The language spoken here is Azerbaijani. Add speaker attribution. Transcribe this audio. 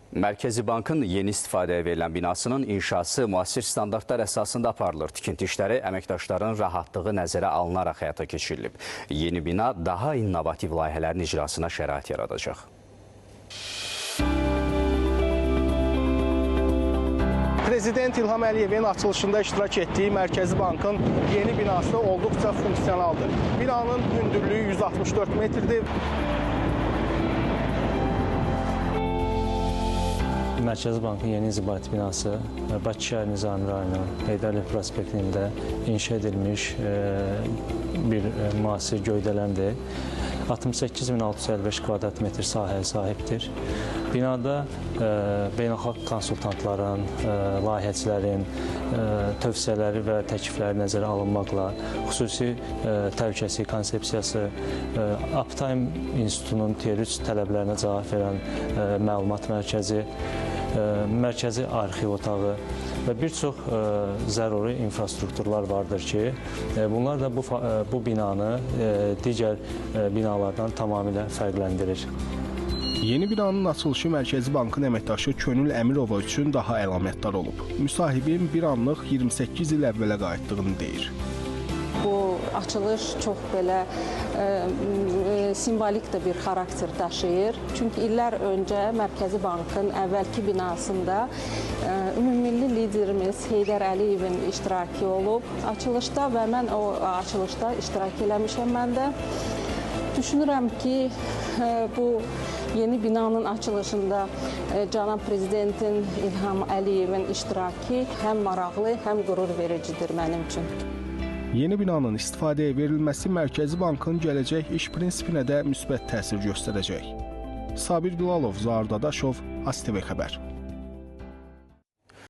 Speaker 1: Mərkəzi Bankın yeni istifadəyə verilən binasının inşası müasir standartlar əsasında aparılır. Tikinti işləri əməkdaşların rahatlığı nəzərə alınaraq həyata keçirilib. Yeni bina daha innovativ layihələrin icrasına şərait yaradacaq.
Speaker 2: Prezident İlham Əliyevin açılışında iştirak etdiyi Mərkəzi Bankın yeni binası olduqca funksionaldır. Binanın hündürlüyü 164 metrdir.
Speaker 3: Mərkəzi Bankın yeni inzibati binası Bakı şəhər Nizami rayonu Heydər Əliyev prospektində inşa edilmiş bir müasir göydələndir. 68.655 kvadrat metr sahəyə sahibdir. Binada beynəlxalq konsultantların, layihəçilərin tövsiyələri və təklifləri nəzərə alınmaqla xüsusi təhlükəsizlik konsepsiyası, Uptime İnstitutunun Tier 3 tələblərinə cavab verən məlumat mərkəzi, mərkəzi arxiv otağı və bir çox zəruri infrastrukturlar vardır ki, bunlar da bu binanı digər binalardan tamamilə fərqləndirir.
Speaker 2: Yeni binanın açılışı Mərkəzi Bankın əməkdaşı Könül Əmirova üçün daha əlamətdar olub. Müsahibin bir anlıq 28 il əvvələ qayıtdığını deyir.
Speaker 4: Bu açılış çox belə simvolik də bir xarakter daşıyır. Çünki illər öncə Mərkəzi Bankın əvvəlki binasında ümummilli liderimiz Heydər Əliyevin iştirakı olub açılışda və mən o açılışda iştirak eləmişəm mən də. Düşünürəm ki, bu yeni binanın açılışında cənab Prezidentin İlham Əliyevin iştirakı həm maraqlı, həm qürur vericidir mənim üçün.
Speaker 2: Yeni binanın istifadəyə verilməsi Mərkəzi Bankın gələcək iş prinsipinə də müsbət təsir göstərəcək. Sabir Bilalov, Zaur Dadaşov, ASTV Xəbər.